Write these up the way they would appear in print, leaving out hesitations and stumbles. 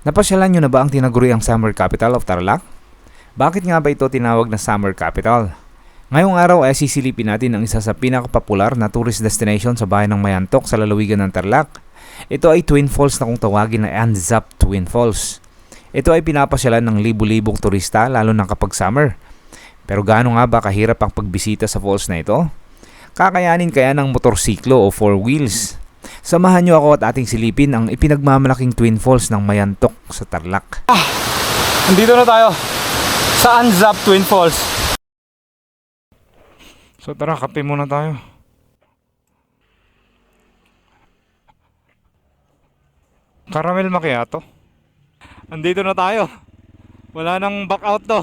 Napasyalan nyo na ba ang tinaguriang Summer Capital of Tarlac? Bakit nga ba ito tinawag na Summer Capital? Ngayong araw ay sisilipin natin ang isa sa pinakapopular na tourist destination sa bayan ng Mayantok sa lalawigan ng Tarlac. Ito ay Twin Falls na kung tawagin na Anzap Twin Falls. Ito ay pinapasyalan ng libu-libong turista lalo na kapag summer. Pero gaano nga ba kahirap ang pagbisita sa falls na ito? Kakayanin kaya ng motorsiklo o four wheels? Samahan nyo ako at ating silipin ang ipinagmamalaking Twin Falls ng Mayantok sa Tarlac. Nandito na tayo sa Anzap Twin Falls. So tara, kape muna tayo. Caramel macchiato. Nandito na tayo. Wala nang back out to.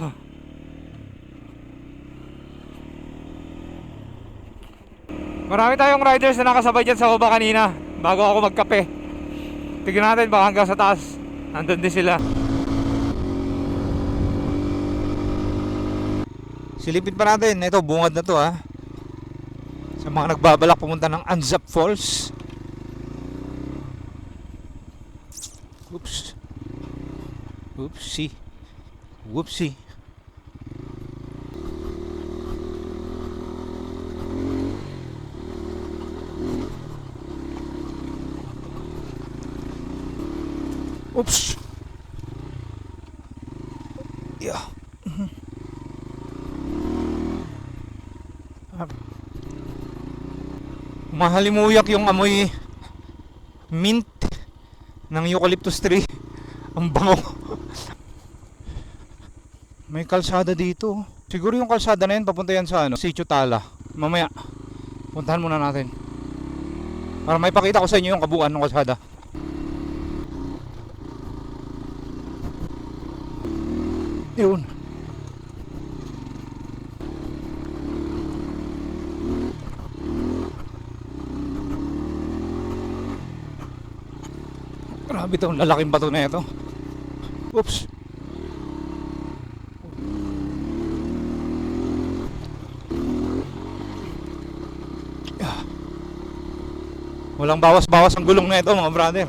Marami tayong riders na nakasabay dyan sa baba kanina bago ako magkape. Tignan natin baka hanggang sa taas nandun din sila. Silipin pa natin. Ito, bungad na to ha. Sa mga nagbabalak pumunta ng Anzap Falls. Oops. Oopsie. Whoopsie. Oops. Yeah. Mahalimuyak yung amoy mint ng eucalyptus tree. Ang bango. May kalsada dito. Siguro yung kalsada na yun papunta yan sa Sitio Tala. Mamaya puntahan muna natin para may pakita ko sa inyo yung kabuuan ng kalsada. Yun. Grabe itong lalaking bato na ito. Oops. Walang bawas-bawas ang gulong na ito mga brother.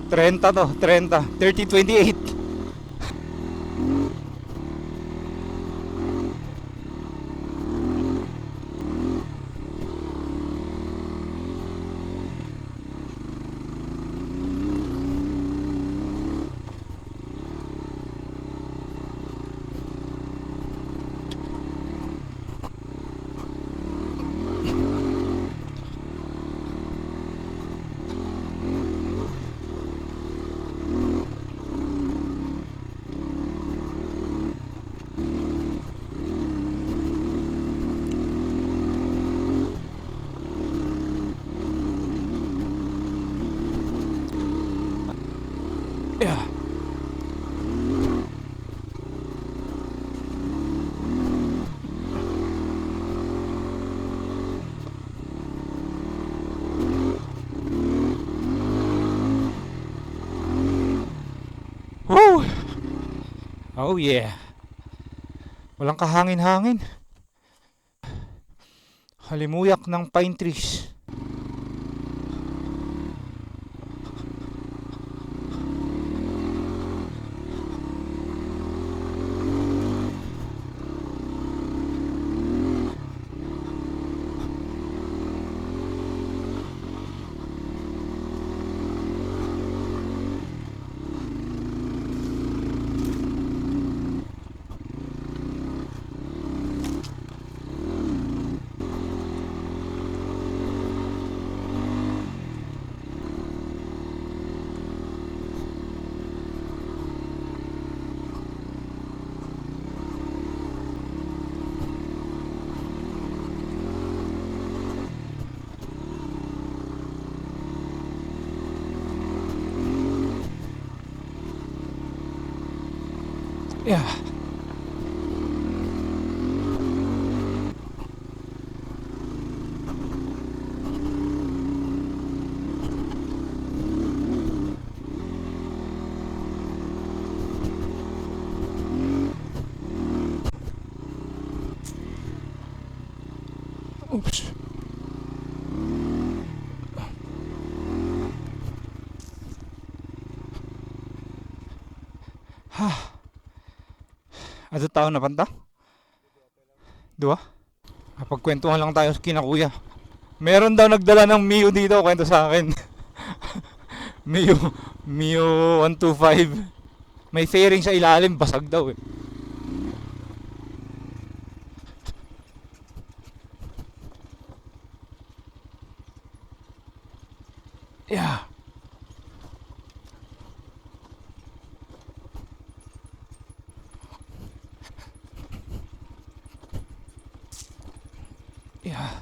30 to, 30, 30-28. Yeah. Woo! Oh yeah. Walang kahangin-hangin. Halimuyak ng pine trees. Yeah. Oops. Ano taon na panta? Dua? Kapagkwentuhan lang tayo kina kuya. Meron daw nagdala ng Mio dito, kwento sa akin. Mio 125. May fairing sa ilalim, basag daw eh. Yeah. Yeah.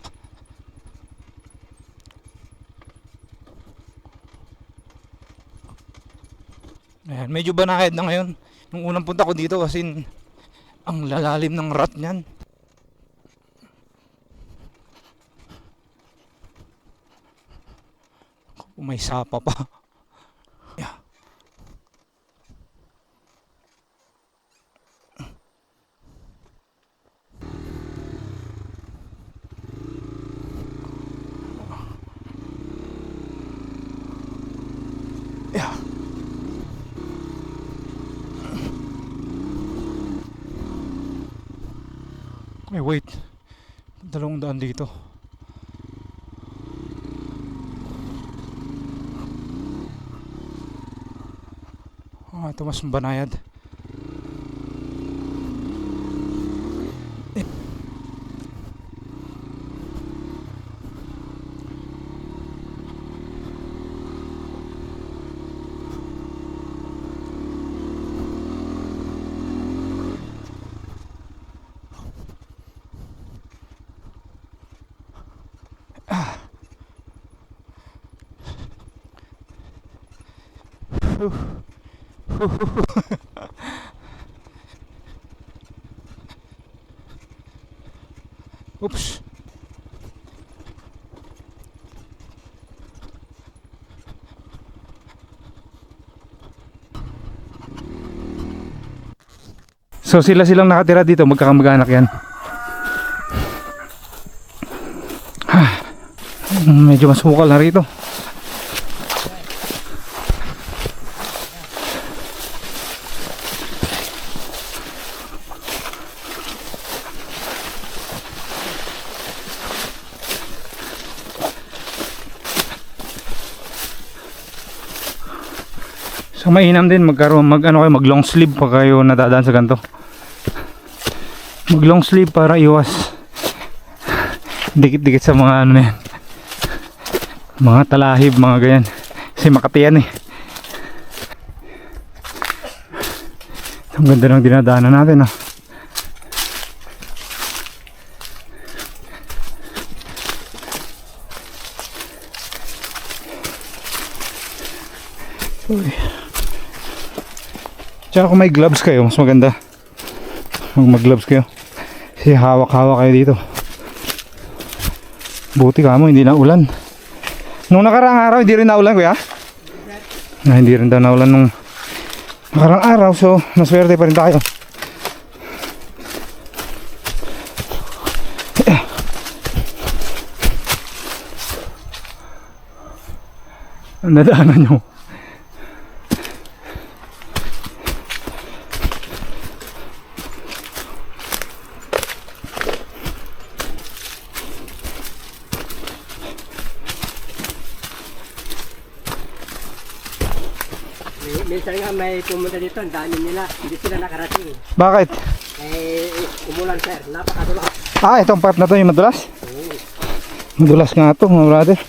Ayan, medyo banayad na ngayon. Nung unang punta ko dito kasi ang lalalim ng rat niyan. May sapa pa. Yeah. Yeah. Ay, wait. 200 dito. Ito mas banayad. Oops. So silang nakatira dito, magkakamag-anak yan. Medyo masukal na rito. So mainam din mag long sleeve pag kayo nadadaan sa ganito. Mag long sleeve para iwas dikit-dikit sa mga ano na yan. Mga talahib, mga ganyan. Kasi Makati yan eh. Ang ganda ng dinadaanan natin ah. Uy. Tsaka kung may gloves kayo, mas maganda mag-gloves kayo kasi hawak-hawak kayo dito. Buti ka mo, hindi na ulan. Nung nakaraang araw, hindi rin naulan kuya? Hindi rin daw naulan nung nakaraang araw, so maswerte pa rin tayo. Ang nadaanan nyo. Minsan nga may pumunta dito, ang dami nila, hindi sila nakarating. Bakit? Eh, umulan sir, napakadulas. Itong part na to yung madulas? Madulas nga ito mga brother.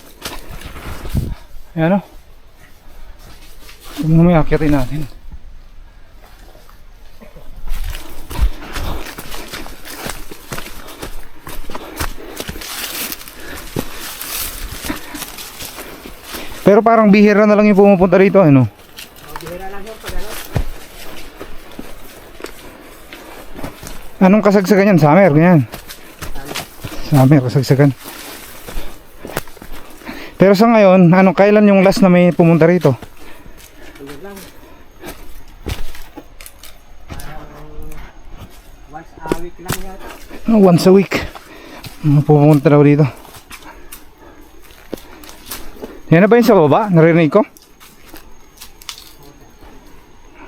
Ayan o. Ito muna may akyatin natin. Pero parang bihira na lang yung pumupunta rito, ano? Bihira lang yung pag-ano. Anong kasagsagan yan? Summer, ganyan. Summer, kasagsagan. Pero sa ngayon, kailan yung last na may pumunta rito? Ano lang. Once a week lang yata. Once a week. Pupunta daw dito. Yan na ba yun sa baba? Narinig ko?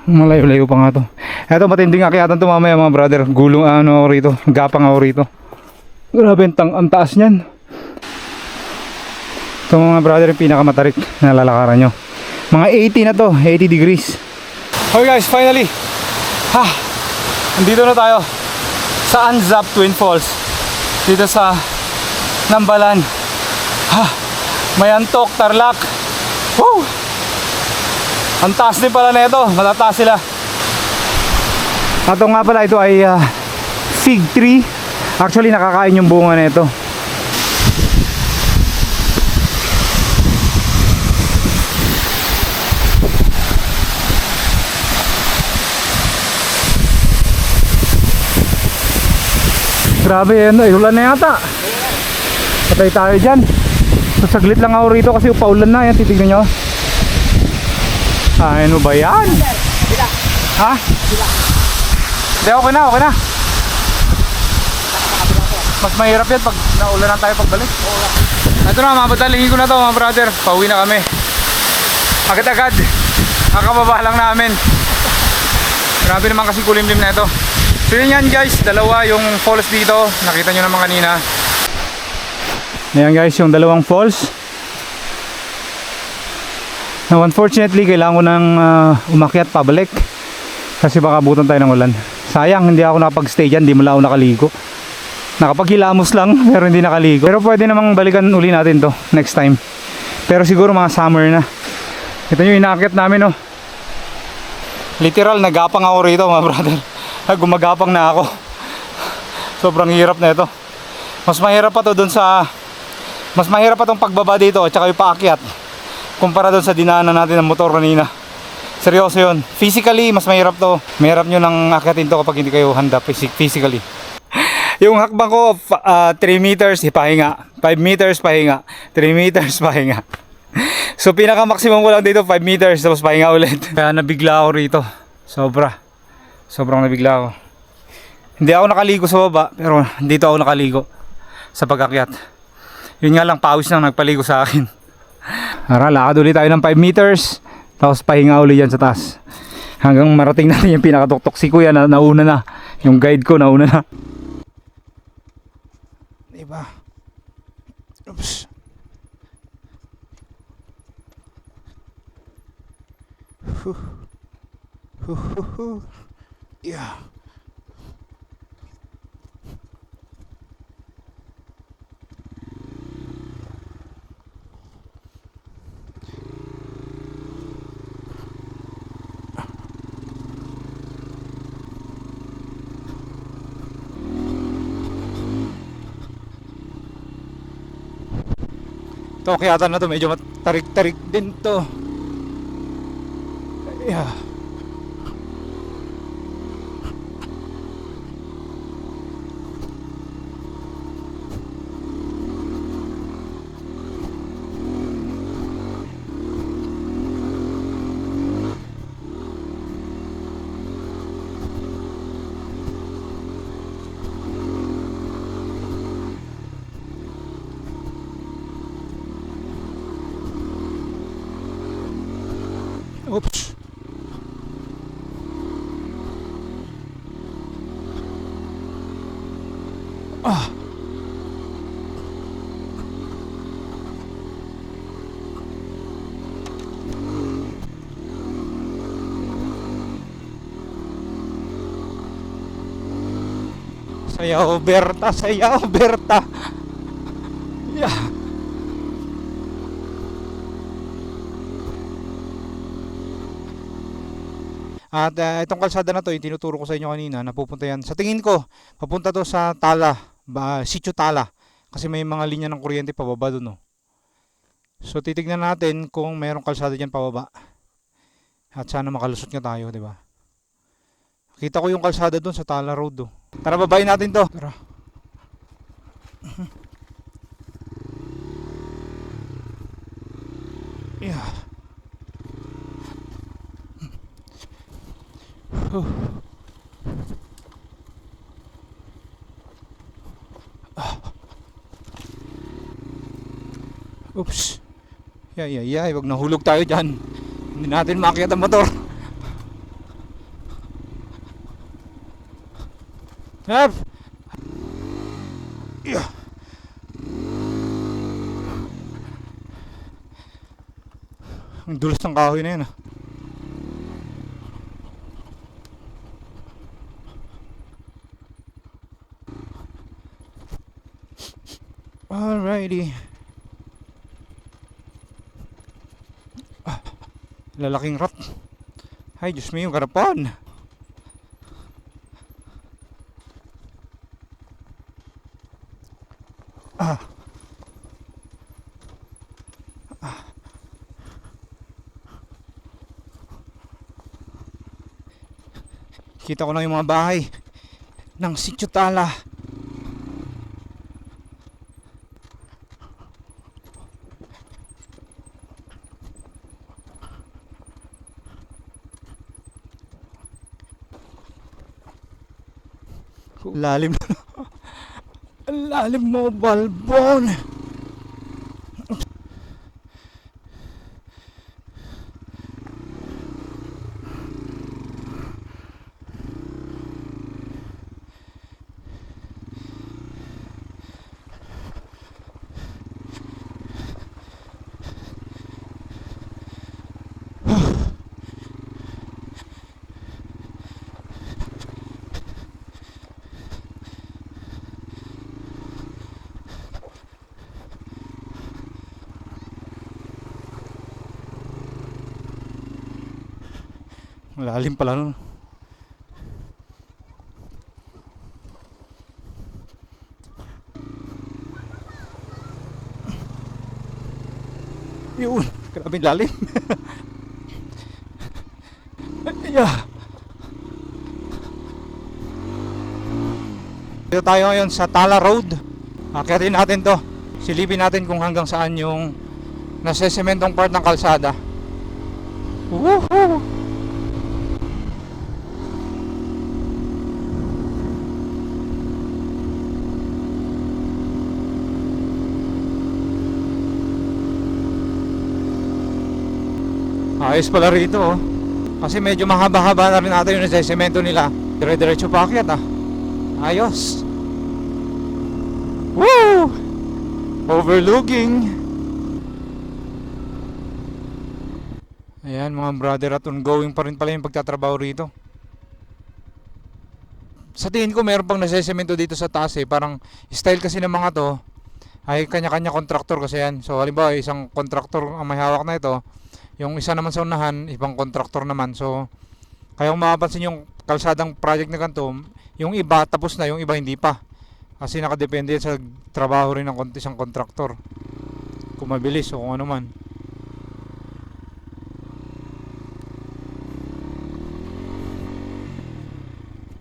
Malayo-layo pa nga to. Eto, matinding akyatan to mamaya mga brother. Gulong ano ako rito. Gapang ako rito. Grabe, ang taas niyan. Ito mga brother, yung pinakamatarik na lalakaran nyo. Mga 80 na to, 80 degrees. Okay guys, finally. Andito na tayo sa Anzap Twin Falls. Dito sa Nambalan. Mayantok, Tarlac. Woo! Ang taas din pala na ito, matataas sila. Ito nga pala, ito ay fig tree. Actually nakakain yung bunga na ito. Grabe, ulan na yata. Patay tayo dyan. So, saglit lang ako rito kasi paulan na. Yan, titignan nyo. Ano ba yan? Ha? Hindi, okay na, okay na. Mas mahirap yan pag naulanan tayo pagbalik. Ito na, mapadalingin ko na to mga brother. Pauwi na kami. Agad-agad. Kakababa lang namin. Grabe naman kasi kulimlim na ito. So yun yan guys, dalawa yung falls dito. Nakita nyo naman kanina. Ayan guys, yung dalawang falls. Now unfortunately, kailangan ko nang umakyat pabalik. Kasi baka abutan tayo ng ulan. Sayang, hindi ako nakapag-stay dyan. Hindi mo lang ako nakaligo. Nakapaghilamos lang, pero hindi nakaligo. Pero pwede namang balikan uli natin to next time. Pero siguro mga summer na. Ito yung inaakyat namin, oh. Literal, nagapang ako rito mga brother. Gumagapang na ako. Sobrang hirap na ito. Mas mahirap pa to dun sa mas mahirap pa tong pagbaba dito at saka yung paakyat kumpara dun sa dinaanan natin ng motor kanina. Seryoso yun. Physically mas mahirap to. Mahirap nyo nang akyatin to kapag hindi kayo handa physically. Yung hakbang ko 3 meters pahinga, 5 meters pahinga, 3 meters pahinga. So pinaka maximum ko lang dito 5 meters tapos pahinga ulit. Kaya nabigla ako rito. Sobrang nabigla ako. Hindi ako nakaligo sa baba, pero dito ako nakaligo sa pag-akyat. Yun nga lang, pawis nang nagpaligo sa akin. Tara, lakad ulit tayo ng 5 meters, tapos pahinga ulit yan sa taas. Hanggang marating natin yung pinakatuktok. Si kuya nauna na. Yung guide ko nauna na. Diba? Oops. Yeah. Ito kaya na to, medyo matarik-tarik din to. Yeah. Oops. Sayaw Berta, sayaw Berta. Yeah. At itong kalsada na to, yung tinuturo ko sa inyo kanina, napupunta yan. Sa tingin ko, papunta to sa Tala, Sitio Tala. Kasi may mga linya ng kuryente pababa doon. No? So titignan natin kung mayroong kalsada dyan pababa. At sana makalusot nga tayo, di ba? Kita ko yung kalsada doon sa Tala Road. Oh. Tara, babayin natin to. Tara. Yeah. Oops. Yay, wag nahulog tayo dyan. Hindi natin maakyat ang motor. Hep! Yeah. Ang dulas ng kahoy na yun ah. Alrighty. Lalaking rat. Ay, Diyos mo yung garapan. Kita ko na yung mga bahay ng Sitio Tala. Lalim na. Lalim mo, Balbon. Lalim pala nun. Yun, grabe lalim. Yeah. Dito tayo ngayon sa Tala Road. Akyatin natin to. Silipin natin kung hanggang saan yung nasesementong part ng kalsada. Woohoo! Ayos pala rito oh. Kasi medyo mahaba-haba na rin natin yung nasa-semento nila. Dire-diretso pa akyat ah. Ayos. Woo! Overlooking. Ayan mga brother, at ongoing pa rin pala yung pagtatrabaho rito. Sa tingin ko meron pang nasa-semento dito sa taas eh. Parang style kasi ng mga to ay kanya-kanya kontraktor kasi yan. So halimbawa isang kontraktor ang may hawak na ito. Yung isa naman sa unahan, ibang kontraktor naman. So, kaya kung mapapansin yung kalsadang project na ganito, yung iba tapos na, yung iba hindi pa. Kasi nakadepende sa trabaho rin ng isang kontraktor. Kung mabilis o kung ano man.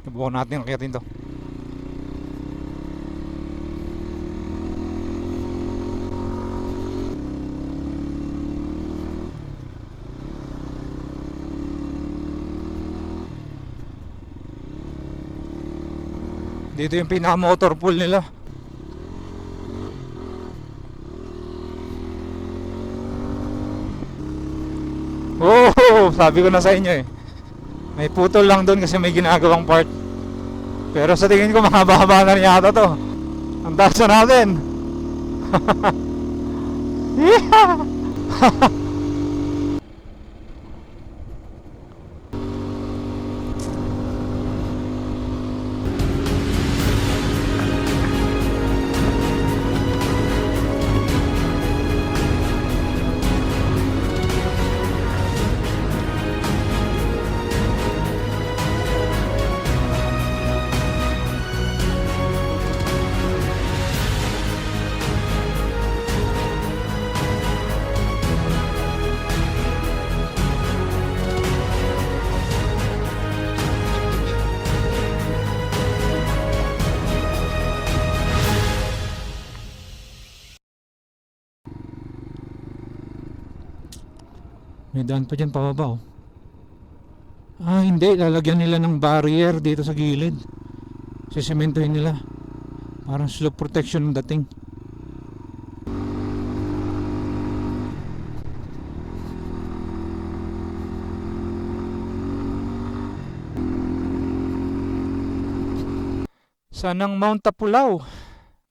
Subukan natin akyatin to. Dito yung pinaka-motor pool nila. Oh, sabi ko na sa inyo eh. May putol lang doon kasi may ginagawang part. Pero sa tingin ko mahaba-haba na rin yata to. Ang taas na natin. May daan pa dyan pababa oh. Ah hindi, lalagyan nila ng barrier dito sa gilid. Sisementohin nila. Parang slope protection ng dating. Sanang Mount Tapulaw.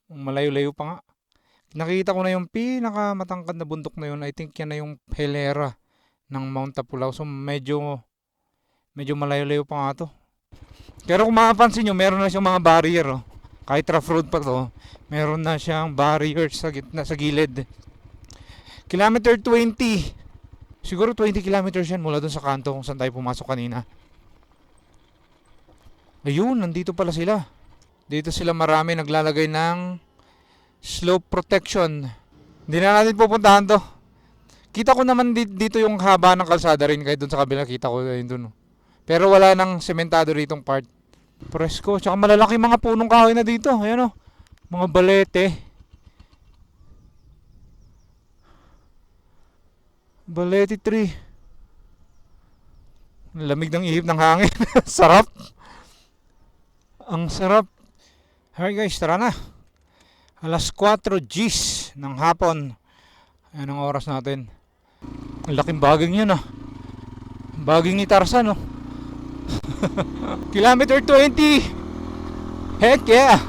Malayo-layo pa nga. Nakita ko na yung pinakamatangkad na bundok na yun. I think yan na yung hilera ng Mount Tapulaw. So medyo malayo-layo pa nga to. Pero kung mapapansin nyo, meron na siyang mga barrier. Oh. Kahit rough road pa to, meron na siyang barrier sa gitna, sa gilid. Kilometer 20. Siguro 20 kilometers yan mula dun sa kanto kung saan tayo pumasok kanina. Ayun, nandito pala sila. Dito sila marami naglalagay ng slope protection. Hindi na natin pupuntahan to. Kita ko naman dito yung haba ng kalsada rin, kahit dun sa kabila kita ko yun dun. Pero wala nang sementado ritong part. Presko, tsaka malalaki mga punong kahoy na dito. Ayan o, mga balete. Balete tree. Lamig ng ihip ng hangin. Sarap. Ang sarap. Alright guys, tara na. Alas 4 Gs ng hapon. Ayan ang oras natin. Ang laking baging yun ah. Baging ni Tarzan oh. Kilometer 20. Heck yeah.